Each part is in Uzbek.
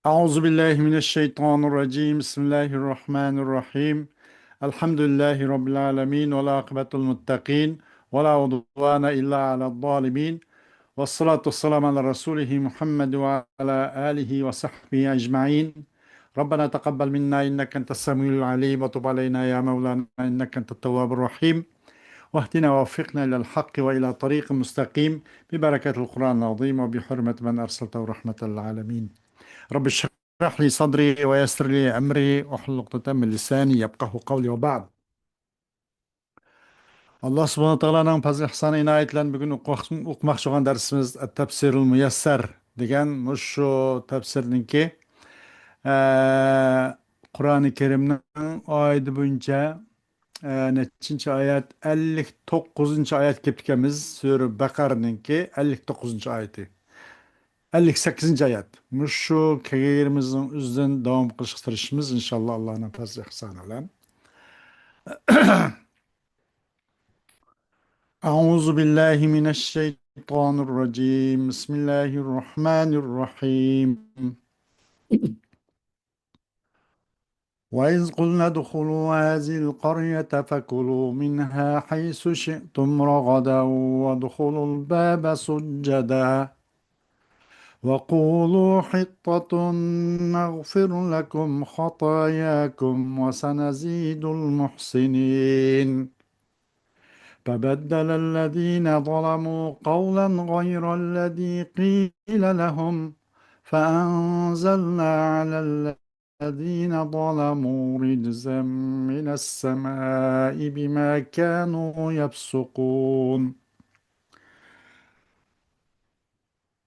أعوذ بالله من الشيطان الرجيم بسم الله الرحمن الرحيم الحمد لله رب العالمين والعاقبة المتقين ولا عدوان إلا على الظالمين والصلاة والسلام على رسوله محمد وعلى آله وصحبه أجمعين. ربنا تقبل منا إنك أنت السميع العليم وتب علينا يا مولانا إنك أنت التواب الرحيم واهدنا ووفقنا إلى الحق وإلى طريق مستقيم ببركة القرآن العظيم وبحرمة من أرسلته رحمة للعالمين. رب اشرح لي صدري ويسر لي أمري واحلل عقدة من لساني يفقه قولي وبعد. Allah subhanahu ta'alaның fazl ihsani inoyatlari bugun o'qimoqchi bo'lgan darsimiz at-tafsirul muyassar degan mushu tafsirniki Qur'oni Karimning oyati bo'yicha nechinchi oyat 59 oyat kelib ekanmiz. Sura Baqarningki 59 oyati. 58 ayet. Şu kariyerimizin üzerinden devam kılıştırışımız inşallah Allah'ın fazla ihsanı ile. Euzu billahi mineşşeytanirracim. Bismillahirrahmanirrahim. وإذ قلنا ادخلوا هذه القرية فكلوا منها حيث شئتم رغدا وادخلوا الباب سجدا وقولوا حطة نغفر لكم خطاياكم وسنزيد المحسنين. فبدل الذين ظلموا قولا غير الذي قيل لهم فأنزلنا على الذين ظلموا رجزا من السماء بما كانوا يفسقون.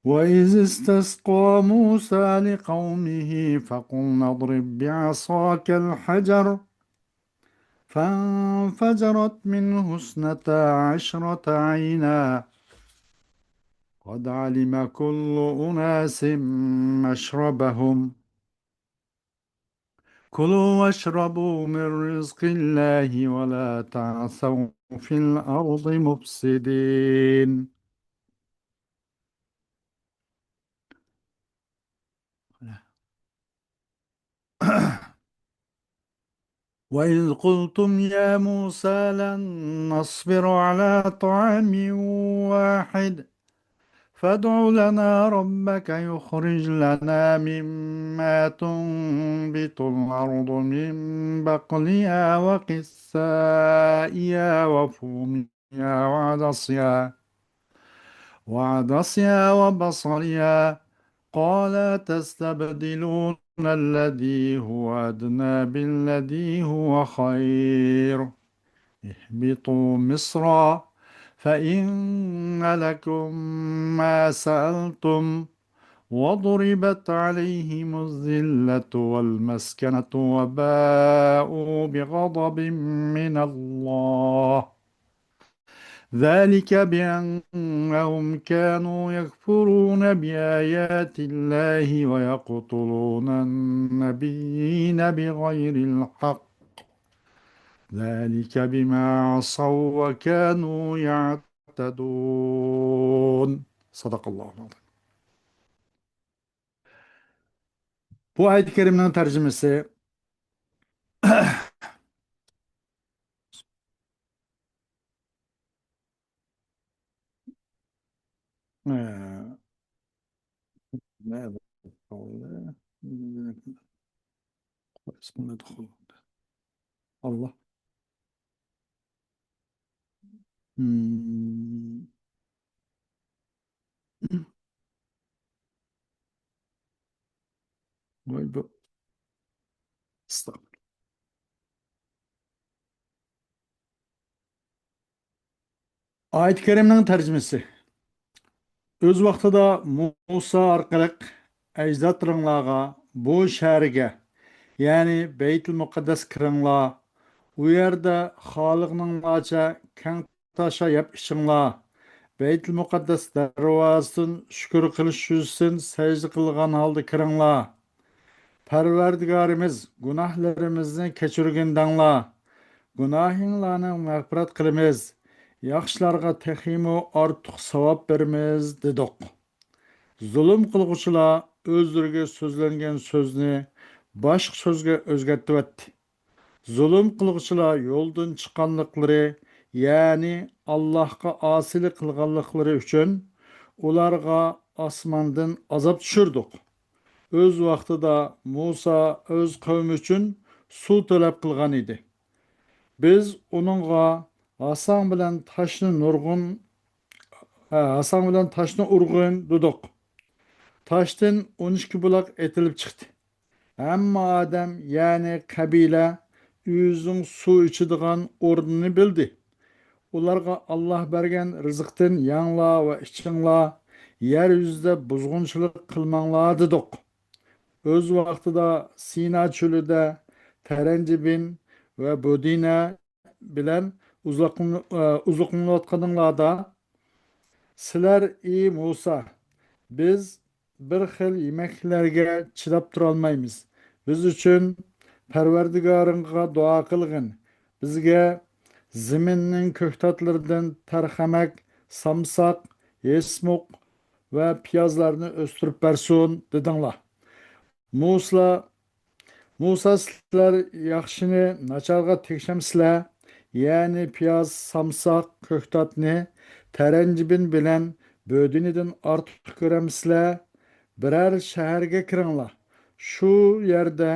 وإذ استسقى موسى لقومه فقلنا اضرب بعصاك الحجر فانفجرت منه 12 عينا قد علم كل أناس مشربهم كلوا واشربوا من رزق الله ولا تعثوا في الأرض مفسدين. وإذ قلتم يا موسى لن نصبر على طعام واحد فادع لنا ربك يخرج لنا مما تنبت الأرض من بقلها وقثائها وفومها وعدسها وبصلها قال تستبدلون الذي هو أدنى بالذي هو خير اهبطوا مصرا فإن لكم ما سألتم وضربت عليهم الذلة والمسكنة وباءوا بغضب من الله ذلك بأنهم كانوا يكفرون بآيات الله ويقتلون النبيين بغير الحق ذلك بما عصوا وكانوا يعتدون. صدق الله العظيم. Bu ayet-i kerimenin tercümesi ماذا قال Allah. Hmm. Vay be. Estağfurullah. Ayet-i kerimenin tercümesi. Öz vaqtida Musa orqali ajdodlaringlarga bu shaharga, ya'ni Baytul Muqaddas kiringlar. U yerda Xoliqninglarcha kang tosha yeb ichinglar. Baytul Muqaddas darvozasidan shukr qilish uchun sajda qilgan holda kiringlar. Parvardigorimiz gunohlarimizni kechirgindanglar. Gunohinglarni mag'firat qilamiz. Yaxshilarga teximu ortiq savob beramiz dedik. Zulm qilg'uchilar o'zlariga so'zlangan so'zni boshqa so'zga o'zgartiryapti. Zulm qilg'uchilar yo'ldan chiqqanliklari, ya'ni Allohga osilik qilganliklari uchun ularga osmondan azob tushirdik. O'z vaqtida Musa o'z qavmi uchun suv talab qilgan edi. Biz onunğa Hasan bilen taşны nurgun, Hasan bilen taşны urgun dedik. Taştan 12 bulak etilip çıktı. Amma adam yani kabile yüzün su içidigan ordunu bildi. Ularga Allah bergen rızıktan yanla ve içinla yeryüzüde buzgunçılık kılmanla dedik. Öz vaqtida Sina çölüde Terencibin ve Bodine bilen uzuqlanayotganinglarda sizlar ey Musa biz bir xil yemeklerge chidab turolmaymiz. Biz uchun Parvardigoringga duo qilgin. Bizga zaminning ko'ktatlaridan tarxamak, samsaq, yesmuq ve piyazlarni o'stirib bersin dedinglar. Musa Musa sizlar yaxshini nacharga tekshamsizlar, ya'ni piyoz, samsoq, ko'ktatni taranjibin bilan bo'dinidan ortiq ko'ramsizlar. Biror shaharga kiringlar. Shu yerda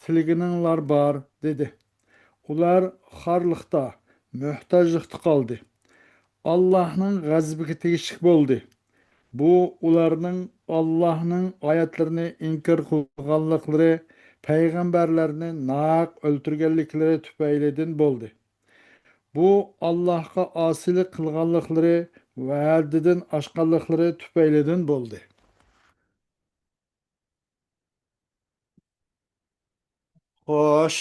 tilgininglar bor, dedi. Ular xorliqda, muhtojlikda qoldi. Allohning g'azabiga tegishli bo'ldi. Bu ularning Allohning oyatlarini inkor qilganliklari, payg'ambarlarni naq o'ltirganliklari tufaylidan bo'ldi. Bu Allohga osilik qilganliklari va haddidan oshganliklari tufaylidan bo'ldi. Xo'sh,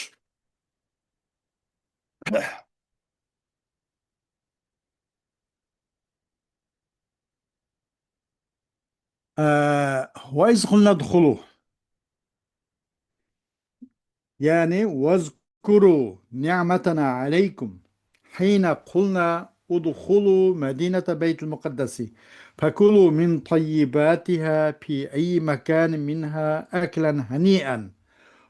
وإذ قلنا ادخلوا يعني واذكروا نعمتنا عليكم حين قلنا ادخلوا مدينة بيت المقدس فكلوا من طيباتها في أي مكان منها أكلا هنيئا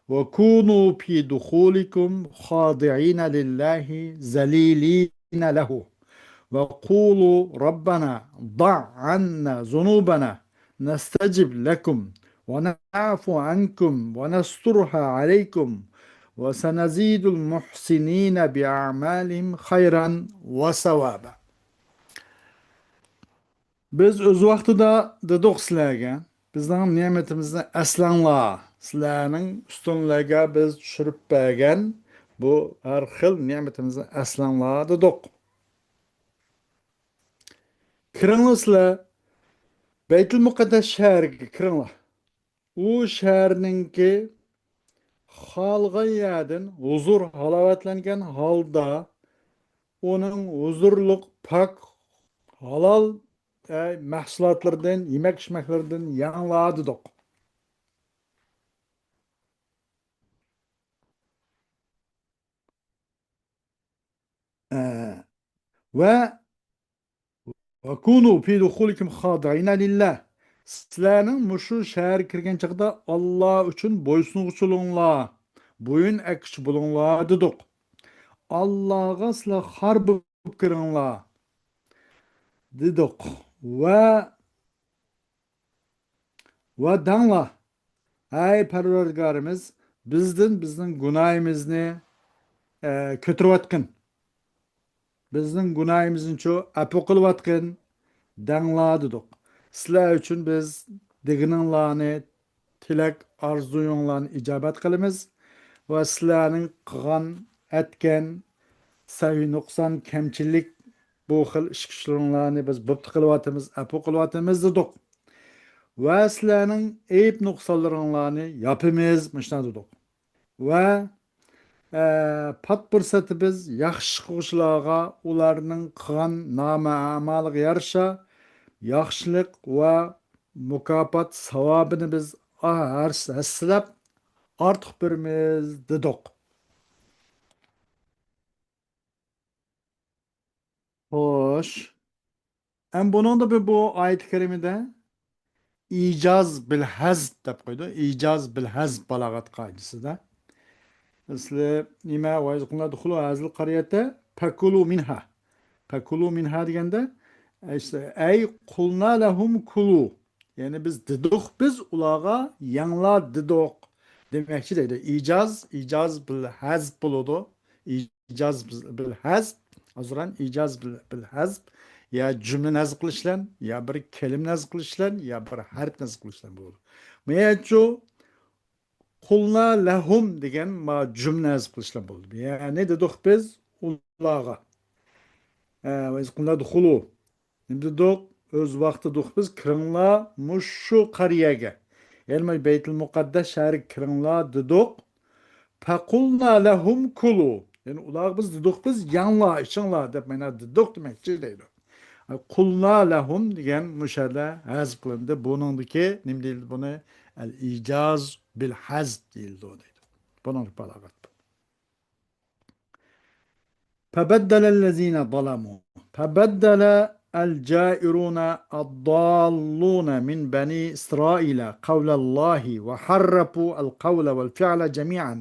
وكونوا في دخولكم خاضعين لله ذليلين له وقولوا ربنا ضع عنا ذنوبنا نستجب لكم ونعفو عنكم ونسترها عليكم وسنزيد المحسنين بأعمالهم خيرا وثوابا. Biz öz vaqtida dedik sizlarga, bizning ne'matimizni aslanlar, sizlarning ustunlarga biz tushirib bergan bu har xil ne'matimizni aslanlar dedik. Kiringlar sizlar Beytul Muqaddas shahriga kiringlar. U shaharninki xalqan yerdan huzur halovatlangan holda uning huzurliq pak halol mahsulotlardan, yemak-ichmaklardan yangladiq. Ve kunu fi duhulikum khadi'ina lillah. Sizlarning mushu shahar kirgan chaqda Alloh uchun bo'ysunuvchiliginglar, bo'yin akich bo'linglar dedik. Allohga sizlar xor bo'lib kiringlar dedik. Va danglar, ey Parvardigorimiz, bizning gunohimizni ko'tarayotgin. Bizning gunohimizni afu qilayotgin danglar dedik. Sizlar uchun biz degininglarni tilak orzuyinglarni ijobat qilamiz va sizlarning qilgan etgan saviy nuqson kamchilik bu xil ish ishlaringlarni biz bo'pti qilyapmiz, afu qilyapmiz dedik. Va sizlarning ayb nuqsonlaringlarni yopimiz mishna dedik. Va pat fursati biz yaxshi qiluvchilarga ularning qilgan noma'amaliga yarasha yaxshilik va mukofot savobini biz hassilab ortiq beramiz dedik. Xo'sh, ham buningda bu oyat karimida icaz bil hazb deb qo'ydi. Icaz bil hazb balog'at qoidasida. Sizlar nima va iz qulna dukhulu hazil qaryata fakulu minha. Fakulu minha deganda işte ay qulna lahum kulu. Yani biz dedik biz ularga yangla dedik demekçi deydi. İcaz bil hazb buludu. İcaz bil hazb. Azuran icaz bil hazb. Ya cümle nazı qilishlan, ya bir kelim nazı qilishlan, ya bir harf nazı qilishlan bo'ladi. Meyachu qulna lahum degan ma cümle nazı qilishlan bo'ladi. Ya'ni dedik biz ularga. Ve iz qulna dukhulu. Endi dedik o'z vaqti dedik biz kiringlar mushu qariyaga. Yani Beytul Muqaddas shahri kiringlar dedik. Faqulna lahum kulu. Yani ular biz dedik biz yanla içinla deb mana dedik demekçi deydi. Kulna lahum degan mushada hazb qilindi. Buningdiki nima deyildi buni? Al ijaz bil hazb deyildi o deydi. Buning balog'at. فبدل الذين ظلموا فبدل الجائرون الضالون من بني إسرائيل قول الله وحرفوا القول والفعل جميعا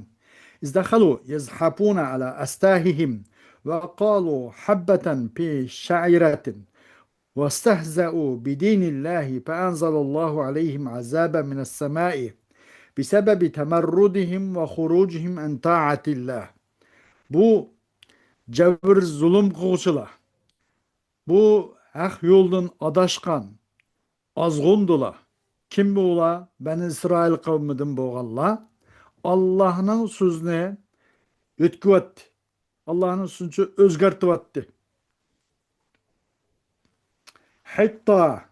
إذ دخلوا يزحفون على أستاههم وقالوا حبة في شعيرة واستهزأوا بدين الله فأنزل الله عليهم عذابا من السماء بسبب تمردهم وخروجهم عن طاعة الله. Bu cevir zulüm kılgıçılar. Bu hak yoldan adaşkan azgındılar. Kim bu ola? Ben İsrail kavmidim boğallar. Allah'ın sözüne ötküvetti. Allah'ın sözünü özgertivetti. Hatta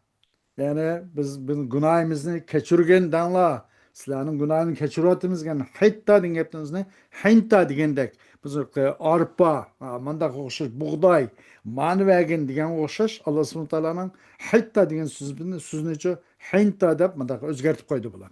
yani biz günahimizni kechirgan danla sizlarning günahini kechiryapmizgan hatta degan gapimizni hinta degandek biz arpa mandaq o'xshash bug'doy manvagin degan o'xshash Alloh subhanahu taoloning hatta degan so'zni hinta deb mandaq o'zgartib qo'ydi bular.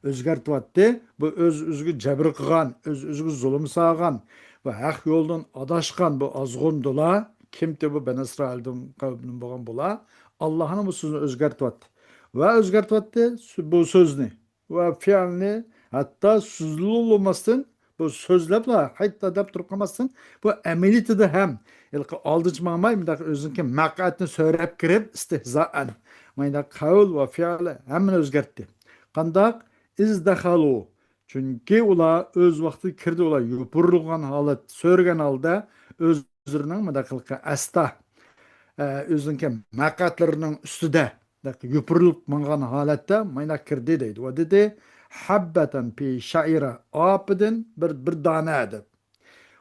O'zgartiryapti. Bu o'ziga jabr qilgan, o'ziga zulm solgan va haq yo'ldan adashgan bu azg'undilar. Kimdi bu? Ben İsrail'den kavminin bo'lgan bular. Allah'ın bu sözünü özgertvattı. Ve özgertvattı bu sözünü. Ve fiilini hatta sözlü olmasın. Bu sözleple hatta dep durup kalmasın. Bu emeliyeti de hem. İlki aldıcı mamay mıdak özünki makatını söyleyip girip istihzaen. Mayda kavul ve fiili hemen özgertti. Kandak izdehalu. Çünkü ula öz vakti kirdi ula yupurulgan halat söyleyen halda özlerinin mıdak asta özünki maqatlarının üstüde yupurilip mangan halatda mayna kirdi deydi. O dedi habbeten pi şaira apidin bir dana edip.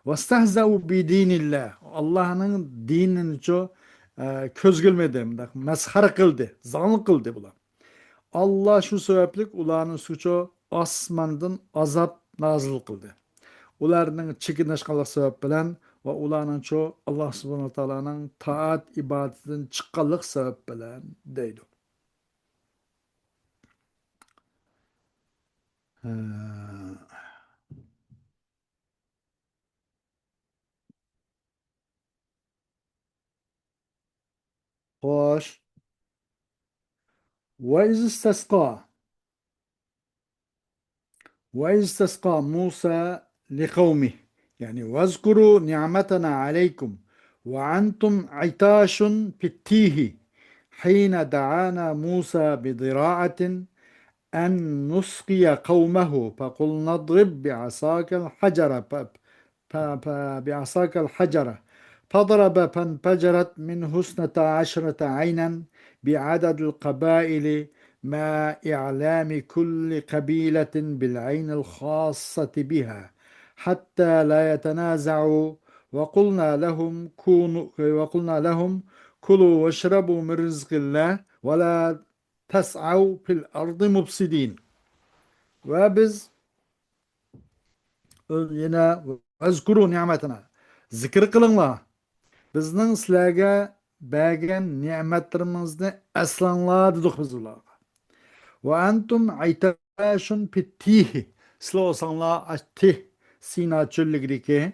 Vestehzeu bi dinillah. Allah'ın dinini ço köz gülmedi. Mezhar kıldı. Zanlı kıldı bular. Allah şu sebeplik ularının suçu asmandan azap nazil kıldı. Ularning chekinishganlik sabab bilan va ularning cho Alloh subhanahu taoloning taat ibodatidan chiqqanlik sabab bilan deydi. Xo'sh, va iz istasqa وإذ استسقى موسى لقومه يعني واذكروا نعمتنا عليكم وأنتم عتاش في التيه حين دعانا موسى بضراعة أن نسقي قومه فقلنا اضرب بعصاك الحجر بعصاك الحجر فضرب فانفجرت منه 12 عينا بعدد القبائل مع إعلام كل قبيلة بالعين الخاصة بها حتى لا يتنازعوا وقلنا لهم كلوا واشربوا من رزق الله ولا تسعوا في الأرض مفسدين. Ve biz yine özkuru nimetine zikir kılınla bizning sizlarga bergan ne'matlarimizni aslanlar dedik biz ularga. Ve entum aytaşun pittihi. Sizlar olsanglar tih Sina çölligideki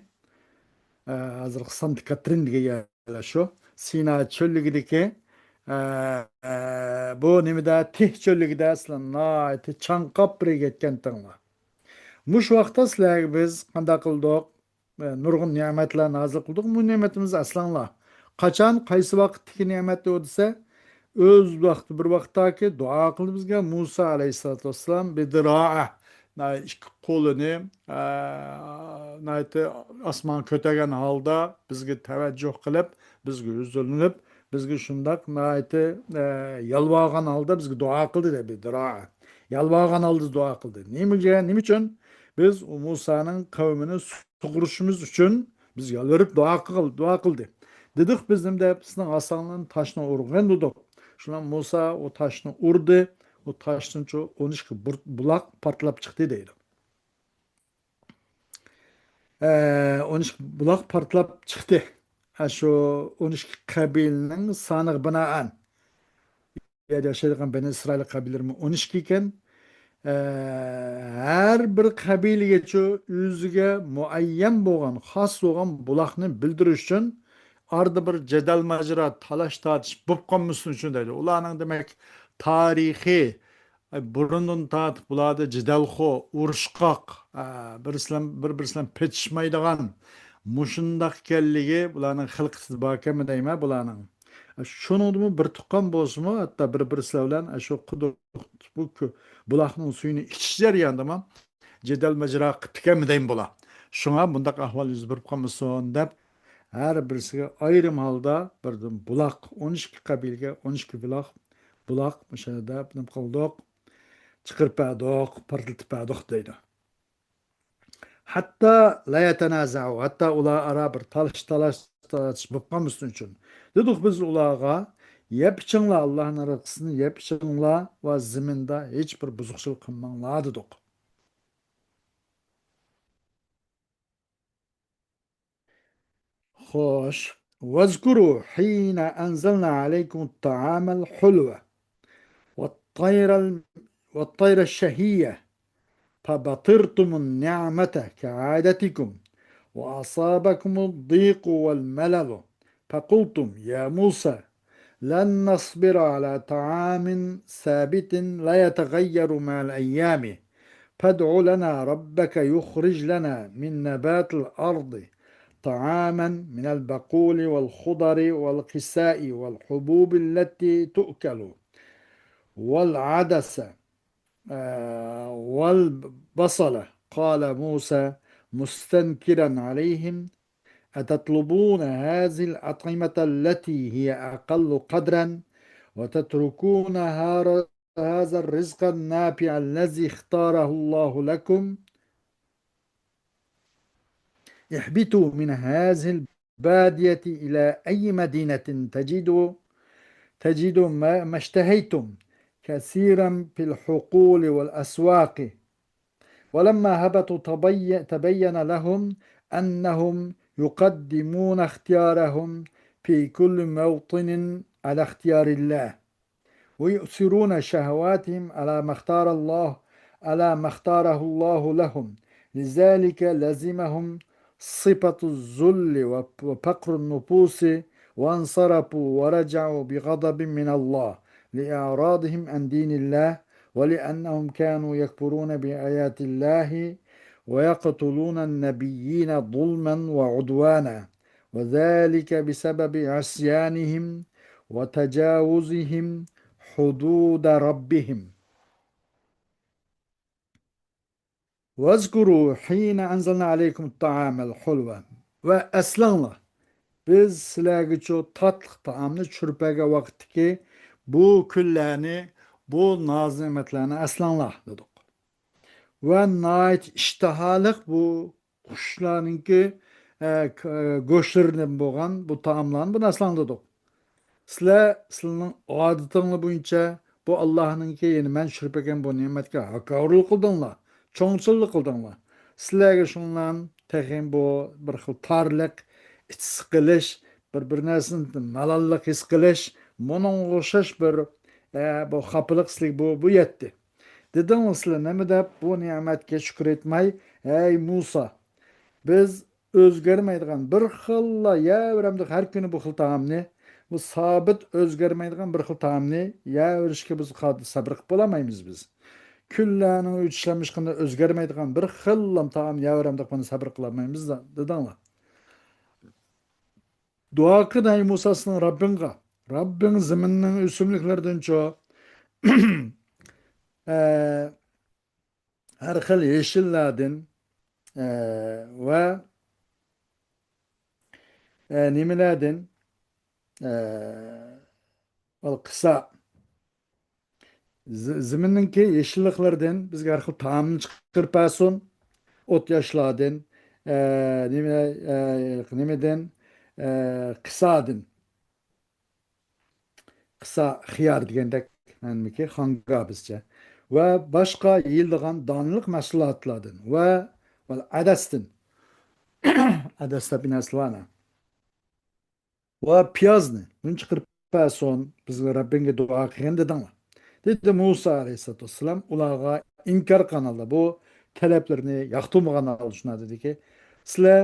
hazır Sankt Katrin diye yerleşiyor. Sina çölligideki Bu nimada tih çölligida aslan çanqap bir ketgan tinglar. Mush vaqtda sizlarga biz qanday qildik? Nurg'un ne'matlar nozil qildik. Bu ne'matimiz aslanlar. Qachon, qaysi vaqtdagi ne'mat desa, o'z vaqti bir vaqtdagi duo qildi bizga Musa alayhissalatu vassalam bidiroa. Ikki qo'lini nayti osmon ko'targan holda bizga tavajjuh qilib, bizga uzilib, bizga shundoq nayti yalvorgan holda bizga duo qildi deb bidiroa. Yalvorgan holda duo qildi. Nima uchun? Biz o Musa'nın kavmini sug'urishimiz uchun biz yalvarib duo qildi. Dedik bizim de sizning asanlığın taşını urgan dedik. Şuna Musa o taşını urdi. O taşın 12 bulak partlap çıktı deydi. 12 bulak partlap çıktı. Şu 12 kabilenin sanık binaen ya yaşayan Beni İsrail kabileleri 12 iken her bir kabilegacha o'ziga muayyan bo'lgan, xos bo'lgan buloqni bildirish uchun arda bir jadal majra, talash tortish bo'lib qolmasin uchun deydi. Ularning demak tarixiy burundan tortib bularda jidalxo, urushqoq, bir-birisidan petishmaydigan mushundoq ekanligi bularning xilqisi bor ekanmi deyman bularning. Shuningdimi bir tuqqan bo'lsinmi, hatto bir-birisi bilan shu quduq bu buloqning suyini ichish jarayonida jadal majra qilib ekanmi deyman bular. Shunga bundaq ahvol yuz berib qolmasin deb har birisiga ayrim holda bir buloq 12 qabilga 12 buloq o'shada nima qildik, chiqirpadoq, portlatpadoq deydi. Hatta la yatanaza'u, hatta ular ara bir talash bo'lib qolmasin uchun. Dedik biz ularga yeb ichinglar, Allohning rizqini yeb ichinglar va zaminda hech bir buzuqchilik qilmanglar dedik. Xo'sh, vazkuru hina anzalna alaykum at-ta'ama al-hulwa wat-tayra wat-tayra ash-shahiyya فبطرتم النعمة كعادتكم وأصابكم الضيق والملل فقلتم يا موسى لن نصبر على طعام ثابت لا يتغير مع الأيام فادع لنا ربك يخرج لنا من نبات الأرض طعاما من البقول والخضر والقساء والحبوب التي تؤكل والعدس والبصلة قال موسى مستنكرا عليهم أتطلبون هذه الأطعمة التي هي أقل قدرا وتتركون هذا الرزق النافع الذي اختاره الله لكم اهبطوا من هذه البادية إلى أي مدينة تجدوا ما اشتهيتم كثيرا في الحقول والأسواق ولما هبطوا تبين لهم أنهم يقدمون اختيارهم في كل موطن على اختيار الله ويؤثرون شهواتهم على ما اختاره الله لهم لذلك لزمهم صفة الذل وفقر النفوس وانصرفوا ورجعوا بغضب من الله لإعراضهم عن دين الله ولأنهم كانوا يكفرون بآيات الله ويقتلون النبيين ظلما وعدوانا وذلك بسبب عصيانهم وتجاوزهم حدود ربهم واذكروا حين أنزلنا عليكم الطعام الحلوة وأسلنا biz sizlarga tatlı taamni çürpege vaqtiki bu küllerini, bu naz nimetlerini aslanlar dedik. Ve nait iştahalık bu kuşlarınki goşlarından boğan bu taamlarını bu aslan dedik. Sizlerin adetini boyunca bu Allah'ınki yeni men çürpegen bu nimetke hakarlık kıldınlar, çoğunçuluk kıldınlar. Sizlerge şunlan tekin bu bir xil tarlık, his qilish, bir narsani malollik his qilish, bunga o'xshash bir bu xafaliklik bu yetdi. Dedinglar sizlar nima deb bu ne'matga shukr etmay, ey Musa, biz o'zgarmaydigan bir xilla yaramdik har kuni bu xil taomni bu sabit o'zgarmaydigan bir xil taomni yeyishga biz sabr qilib bo'lolmaymiz biz. Kunlarning o'tishlamasligini o'zgarmaydigan bir xil taom yeyveramdek buni sabr qilolmaymiz dedinglar. Duo qilday Musa'sının Rabbinga. Rabbing ziminning o'simliklaridan-cho har xil yeşillardan va nimalardan qilsa ziminninki yeşilliklardan bizga har xil taomni chiqarib bersin. Ot yaşlardan nimadan qilsadin. Qisa xiyar degandek maniki xanga bizcha. Va boshqa yeyiladigan donliq mahsulotlardan va adasdan. Adasda bir narsa var. Va piyozni buncha qirib son bizga Rabbinga duo qilgan dedinglar. Dedi Musa alayhissalatu vassalam ularga inkor qilganlar bu talablarini yoqtirmaganlar shuna dediki, sizlar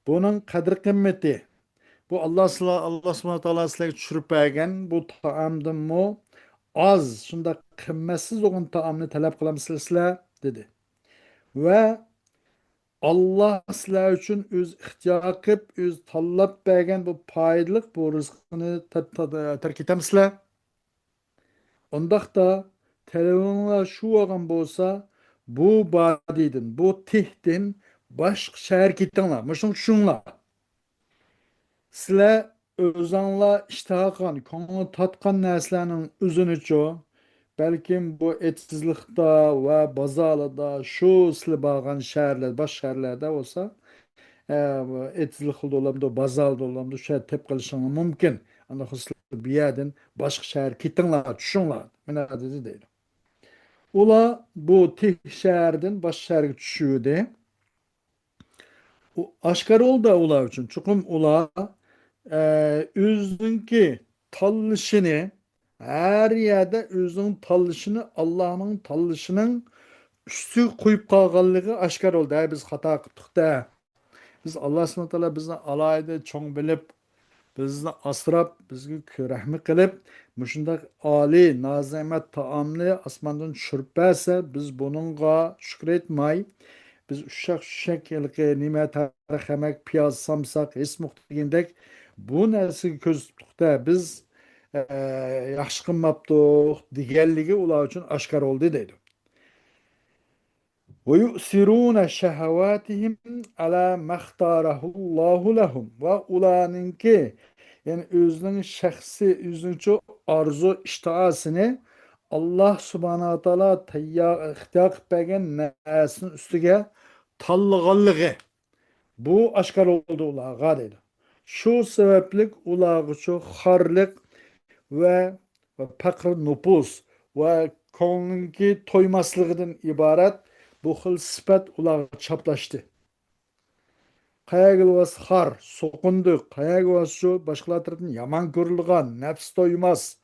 buning qadr qimmati bu Allah subhanahu taolo sizlarga tushirib bergan bu taomdanmi oz shunda qimmatsiz bo'lgan taomni talab qilamsizlar sizlar dedi. Va Allah sizler için öz ixtiyor qilib, öz tanlab bergan bu foydali bu rizqni tark etamsizlar. Ondaqda telefonlar shu olgan bo'lsa, bu badidin, bu tihdin boshqa shahar ketinglar. Mushung tushunglar. Sizlar o'zinglar ishtahagan, ko'ngil tatgan narsalarning o'zini-chu, balkim bu etsizlikda va bozorlarda shu sizlar borgan shaharlar, boshqa shaharlarda bo'lsa etsizlik qildi olamdı, bozorda olamdı, shu yerda tep qilishing mumkin. Ana bu yerdan boshqa shahar ketinglar, tushinglar. Mana dedi deydi. Ular bu tih shahardan boshqa shaharga tushuvdi. Oshkor oldu ular uchun. Chuqum ular o'zininki tanlashini her yerde o'zining tanlashini Allohning tanlashining ustiga qo'yib qolganligi oshkor oldu. Biz xato qildik-da. Biz Allah subhanahu wa ta'ala bizni alayda çoğ bilip, bizni asrab, bizga rahmet qilib, mushundaq oliy nazimat taomni osmondan tushirib bersa, biz buningga shukr etmay, biz ushaq nima tarix yemek, piyoz, samsak, ismuq degandek bu narsaga ko'z tutdik-da, biz yaxshi qilmabdik deganligi ular uchun oshkor oldi deydi. وَيُؤْثِرُونَ شَهَوَاتِهِمْ عَلَى مَا اخْتَارَهُ اللّٰهُ لَهُمْ ve ulanınki yani özünün şahsi, özünün çok arzu iştihasını Allah subhanahu teala ihtiyar etmegen nesinin üstüge tallıgallığı bu aşkar oldu ulağa dedi. Şu sebeplik ulağı çok harlık ve fakir nüfus ve konuki toymaslığından ibaret bu xil sifat ular çaplaştı. Qaygılvas xar, soqundu, qaygılvas şu başkalar tarafından yaman görülgan, nefs doymaz.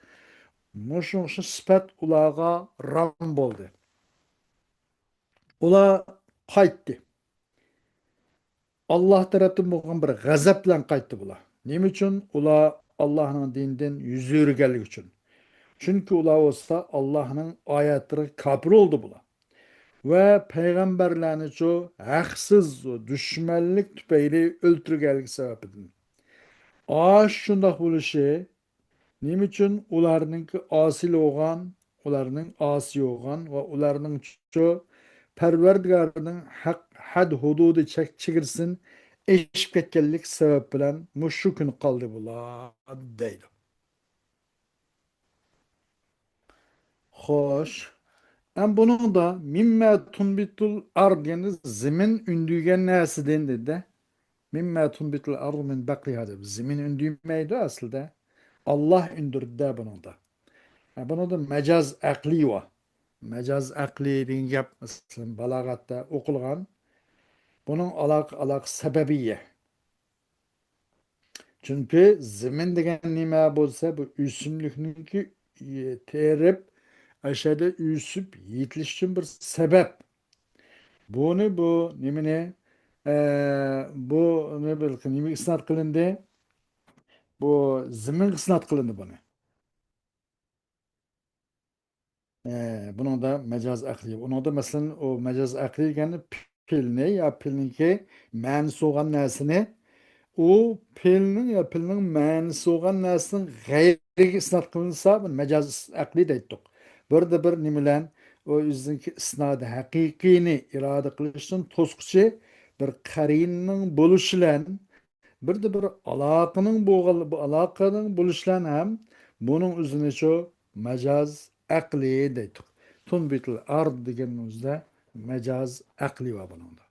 Muşun sifat ularga ram boldu. Ular qaytdı. Allah tarafından bo'lgan bir g'azab bilan qaytdi bular. Nima uchun? Ular Allohning dinidan yuz o'rganlik uchun. Chunki ular olsa Allohning oyatlariga kafir oldu bular. Ve peygamberlerini çoğu haksız düşmanlık tüpeyle öldürgenlik sebebidir. Aş şundak buluşu, nim için ularınki asil olgan, ularının asi olgan ve ularının çoğu perverdigarının had hududu çekirsin eşip ketkenlik sebep bilen muşrukun kaldı bular deydi. Hoş. Bunun da mimme tunbitul ard yani zemin ündügen nersinden dedi. Mimme tunbitul ard min bakliha dedi. Zemin ündüğmeydi aslında. Allah ündürdü bunu da. Bunu da mecaz akli var. Mecaz akli dediğin yap mesela balagatta okulgan. Bunun alak sebebiye. Çünkü zemin degen nime bolsa bu üsümlüknünki terip aşağıda üsüp yitiliş için bir sebep. Bunu bu nimine bu ne bileyim nimi isnat kılındı Bu zimin isnat qilindi buni. Bunun da mecaz akli. Bunun da mesela o mecaz akli degani pilni ya pilninki ma'nisi olgan narsani u pilning ya pilning ma'nisi olgan narsani g'ayriga isnot qilinsa bu mecaz akli deydik. Burada bir nima bilan o o'ziniki isnodi haqiqiyni iroda qilish uchun to'sqich bir qarinning bo'lishi bilan birde bir aloqaning bo'lishlan ham buning o'zini shu majaz aqli deydik. Tunbitul ard deganimizda majaz aqli va buningda.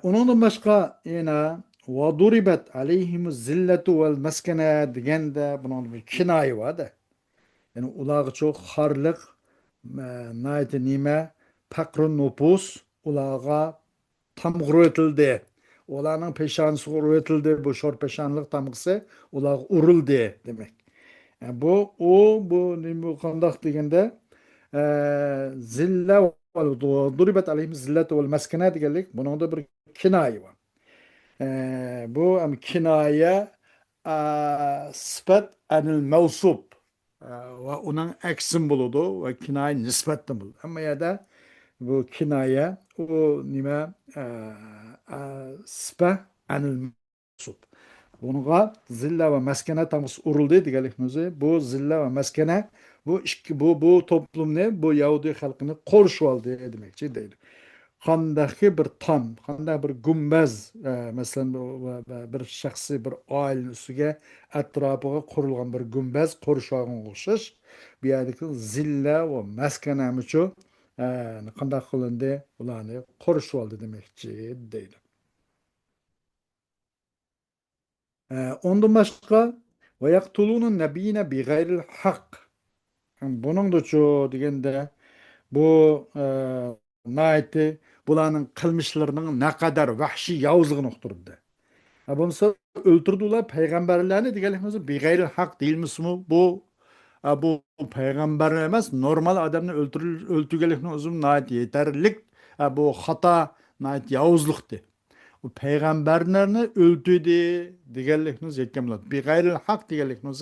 Uningdan boshqa yana va duribat alayhimuz zillatu val maskana deganda buning bir kinoya bor-da. Yani ularga çok xarliq, nayte nime, pakrun nupus, ularga tamg'ur etildi. Ularning peshonasi urib etildi. Bu sho'r peshonlik tamg'isi ularga urildi demek. Yani bu nima qandoq deganda zilla val duribat alayhim zillatu val maskana deganlik buningda bir kinoya bor. Bu kinoya sifat anil mevsup ve onun eksim buludu ve kinoya nisbatdan buludu. Ama ya da bu kinoya o nima sifat anil mevsup. Bunga zilla ve meskene tamız uruldu degalikmiz. Bu zilla ve meskene bu toplum ne? Bu Yahudi halkını korşu aldı demekçi değil. Qandaki bir tam, qanday bir gumbaz, masalan bir shaxsiy bir oilaning ustiga atrofiga qurilgan bir gumbaz qurshovga o'xshash bu yerdagi zilla va maskanamichu qanday qilindi ularni qurishib oldi demoqchi deydi. Ondan boshqa va yaqtuluna nabiyina big'ayril haqq. Buningdachu deganda bu naiti bularning qilmishlarining naqadar vahshiy yovuzligini uqtiribdi. Bunisi o'ltirdilar payg'ambarlarni deganligimiz beg'ayri haq deyilmismi? Bu payg'ambar emas, normal odamni o'ltirganlikni o'zi nihoyat yetarlik bu xato, nihoyat yovuzlikdi. U payg'ambarlarni o'ltirdi deganlikimiz yetgan bo'ladi. Beg'ayri haq deganlikimiz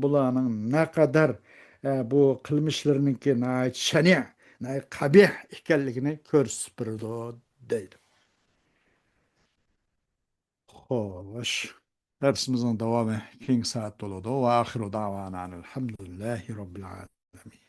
bularning naqadar bu qilmishlariniki nihoyat shani' qabih ekanligini ko'rsatib berdi deydi. Xo'sh, darsimizning davomi keyingi soatda bo'ladi. Va axiru davana alhamdulillahi robbil alamin.